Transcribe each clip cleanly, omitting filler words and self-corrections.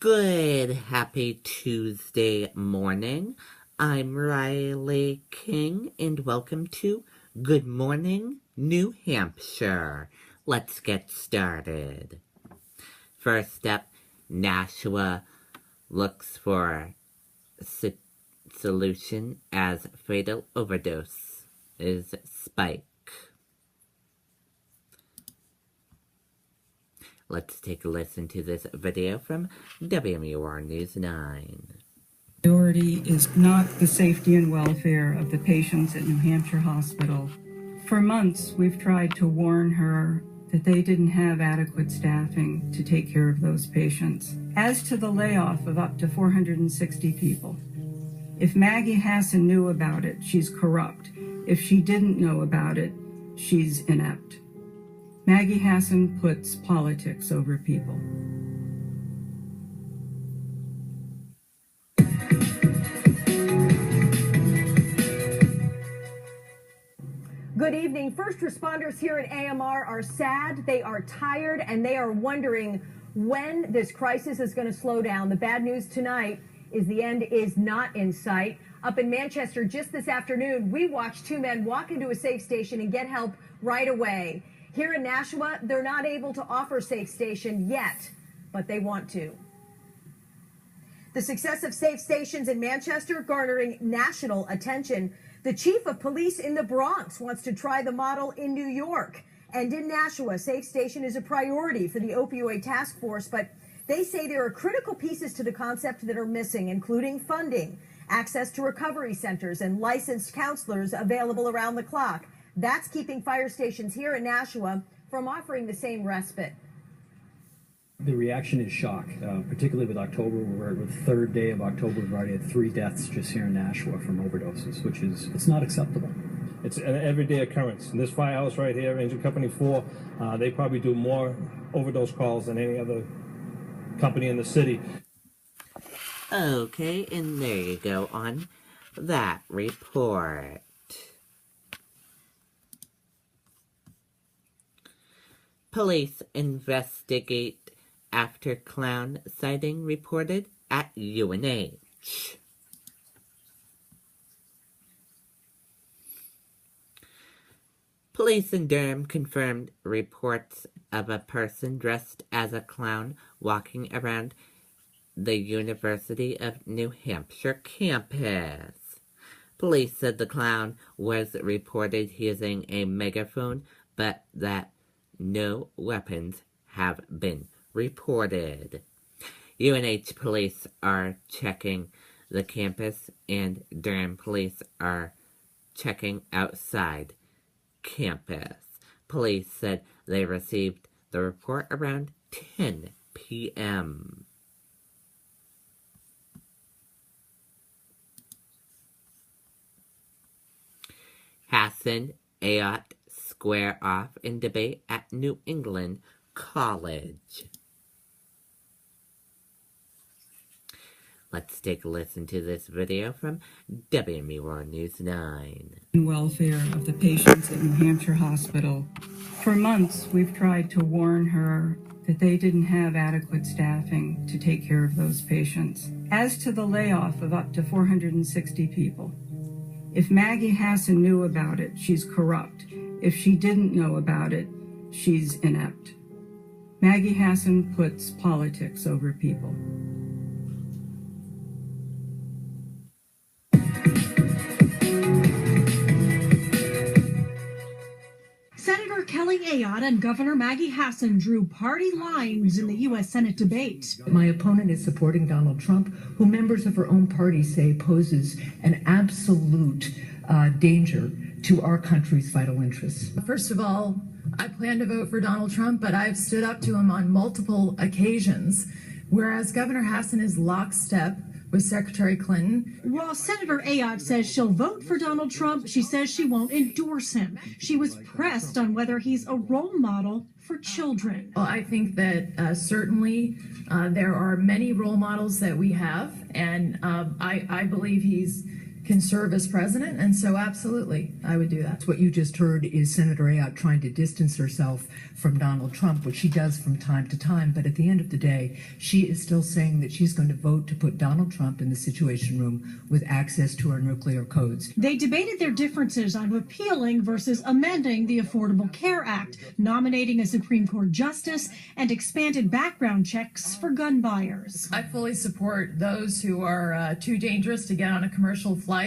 Good happy Tuesday morning. I'm Riley King and welcome to Good Morning, New Hampshire. Let's get started. First up, Nashua looks for solution as fatal overdose is spike. Let's take a listen to this video from WMUR News 9. Priority is not the safety and welfare of the patients at New Hampshire Hospital. For months, we've tried to warn her that they didn't have adequate staffing to take care of those patients. As to the layoff of up to 460 people, if Maggie Hassan knew about it, she's corrupt. If she didn't know about it, she's inept. Maggie Hassan puts politics over people. Good evening. First responders here at AMR are sad, they are tired, and they are wondering when this crisis is going to slow down. The bad news tonight is the end is not in sight. Up in Manchester just this afternoon, we watched two men walk into a safe station and get help right away. Here in Nashua, they're not able to offer Safe Station yet, but they want to. The success of Safe Stations in Manchester garnering national attention. The chief of police in the Bronx wants to try the model in New York. And in Nashua, Safe Station is a priority for the opioid task force, but they say there are critical pieces to the concept that are missing, including funding, access to recovery centers, and licensed counselors available around the clock. That's keeping fire stations here in Nashua from offering the same respite. The reaction is shock, particularly with October. We're at the third day of October. We've already had 3 deaths just here in Nashua from overdoses, which is, it's not acceptable. It's an everyday occurrence. In this firehouse right here, Engine Company 4, they probably do more overdose calls than any other company in the city. Okay, and there you go on that report. Police investigate after clown sighting reported at UNH. Police in Durham confirmed reports of a person dressed as a clown walking around the University of New Hampshire campus. Police said the clown was reported using a megaphone, but that no weapons have been reported. UNH police are checking the campus and Durham police are checking outside campus. Police said they received the report around 10 p.m. Hassan Ayotte square off in debate at New England College. Let's take a listen to this video from WMUR News 9. Welfare of the patients at New Hampshire Hospital. For months, we've tried to warn her that they didn't have adequate staffing to take care of those patients. As to the layoff of up to 460 people, if Maggie Hassan knew about it, she's corrupt. If she didn't know about it, she's inept. Maggie Hassan puts politics over people. Senator Kelly Ayotte and Governor Maggie Hassan drew party lines in the U.S. Senate debate. My opponent is supporting Donald Trump, who members of her own party say poses an absolute danger to our country's vital interests. First of all, I plan to vote for Donald Trump, but I've stood up to him on multiple occasions, whereas Governor Hassan is lockstep with Secretary Clinton. While Senator Ayotte says she'll vote for Donald Trump, she says she won't endorse him. She was pressed on whether he's a role model for children. Well, I think that certainly there are many role models that we have, and I believe he's can serve as president. And so absolutely, I would do that. What you just heard is Senator Ayotte trying to distance herself from Donald Trump, which she does from time to time. But at the end of the day, she is still saying that she's going to vote to put Donald Trump in the Situation Room with access to our nuclear codes. They debated their differences on repealing versus amending the Affordable Care Act, nominating a Supreme Court justice, and expanded background checks for gun buyers. I fully support those who are too dangerous to get on a commercial flight,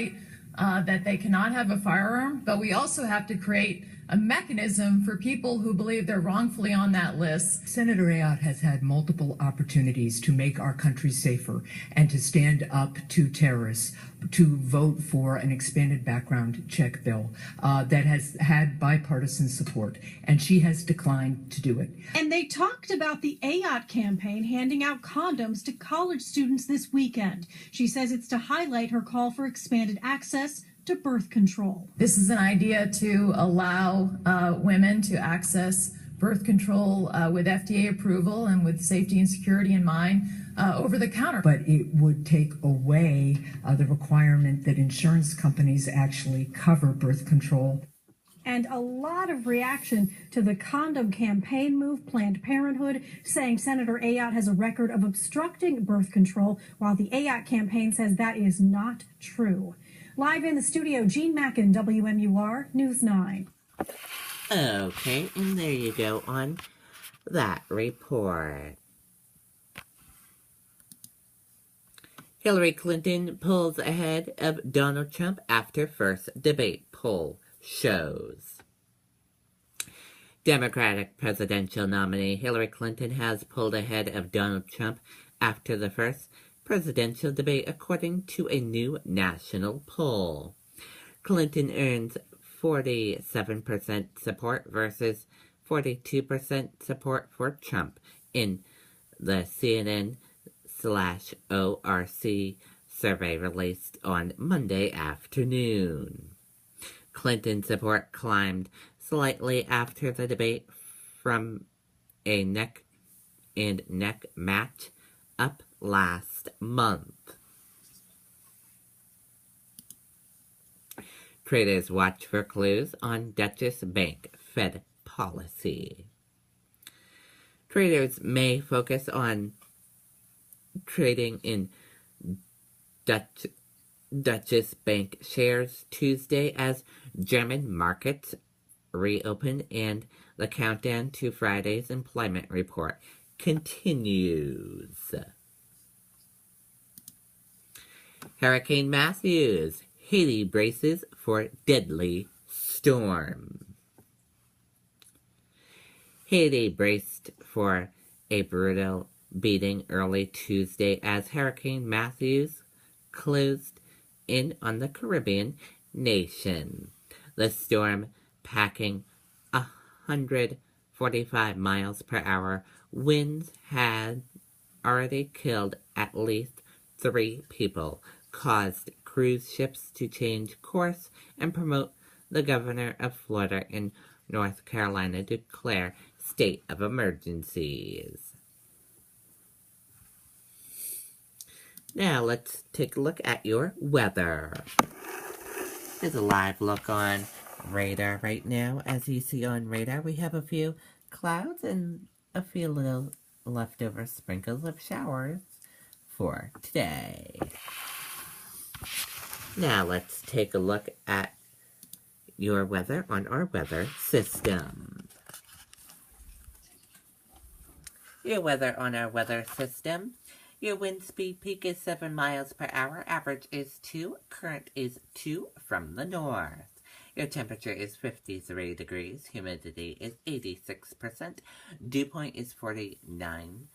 that they cannot have a firearm, but we also have to create a mechanism for people who believe they're wrongfully on that list. Senator Ayotte has had multiple opportunities to make our country safer and to stand up to terrorists, to vote for an expanded background check bill that has had bipartisan support, and she has declined to do it. And they talked about the Ayotte campaign handing out condoms to college students this weekend. She says it's to highlight her call for expanded access to birth control. This is an idea to allow women to access birth control with FDA approval and with safety and security in mind over the counter. But it would take away the requirement that insurance companies actually cover birth control. And a lot of reaction to the condom campaign move. Planned Parenthood saying Senator Ayotte has a record of obstructing birth control, while the Ayotte campaign says that is not true. Live in the studio, Jean Mackin, WMUR News 9. Okay, and there you go on that report. Hillary Clinton pulls ahead of Donald Trump after first debate poll shows. Democratic presidential nominee Hillary Clinton has pulled ahead of Donald Trump after the first presidential debate, according to a new national poll. Clinton earns 47% support versus 42% support for Trump in the CNN/ORC survey released on Monday afternoon. Clinton's support climbed slightly after the debate from a neck-and-neck match up last month. Traders watch for clues on Deutsche Bank Fed policy. Traders may focus on trading in Deutsche Bank shares Tuesday as German markets reopen and the countdown to Friday's employment report continues. Hurricane Matthews, Haiti braces for deadly storm. Haiti braced for a brutal beating early Tuesday as Hurricane Matthews closed in on the Caribbean nation. The storm, packing 145 miles per hour, winds had already killed at least 3 people, caused cruise ships to change course, and promote the governor of Florida and North Carolina to declare state of emergencies. Now let's take a look at your weather. Here's a live look on radar right now. As you see on radar, we have a few clouds and a few little leftover sprinkles of showers for today. Now let's take a look at your weather on our weather system. Your weather on our weather system. Your wind speed peak is 7 miles per hour. Average is 2. Current is 2 from the north. Your temperature is 53 degrees. Humidity is 86%. Dew point is 49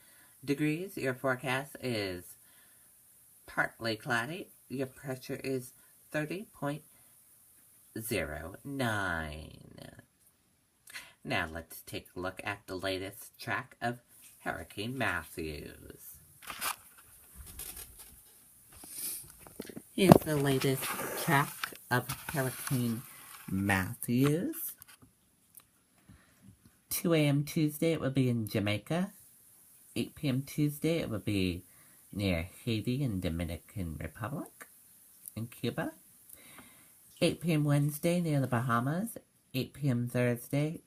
degrees. Your forecast is partly cloudy. Your pressure is 30.09. Now let's take a look at the latest track of Hurricane Matthews. Here's the latest track of Hurricane Matthews. 2 a.m. Tuesday, it will be in Jamaica. 8 p.m. Tuesday, it will be near Haiti and Dominican Republic and Cuba. 8 p.m. Wednesday near the Bahamas, 8 p.m. Thursday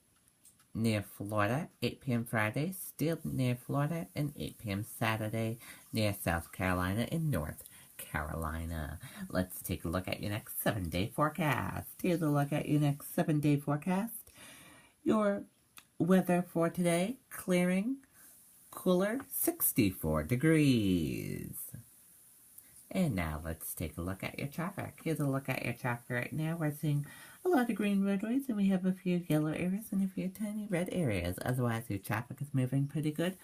near Florida, 8 p.m. Friday still near Florida, and 8 p.m. Saturday near South Carolina and North Carolina. Let's take a look at your next 7-day forecast. Here's a look at your next 7-day forecast. Your weather for today, clearing, cooler, 64 degrees. And now let's take a look at your traffic. Here's a look at your traffic right now. We're seeing a lot of green roadways, and we have a few yellow areas and a few tiny red areas. Otherwise, your traffic is moving pretty good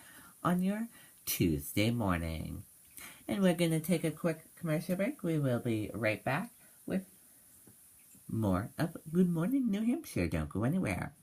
on your Tuesday morning. And we're going to take a quick commercial break. We will be right back with more of Good Morning New Hampshire. Don't go anywhere.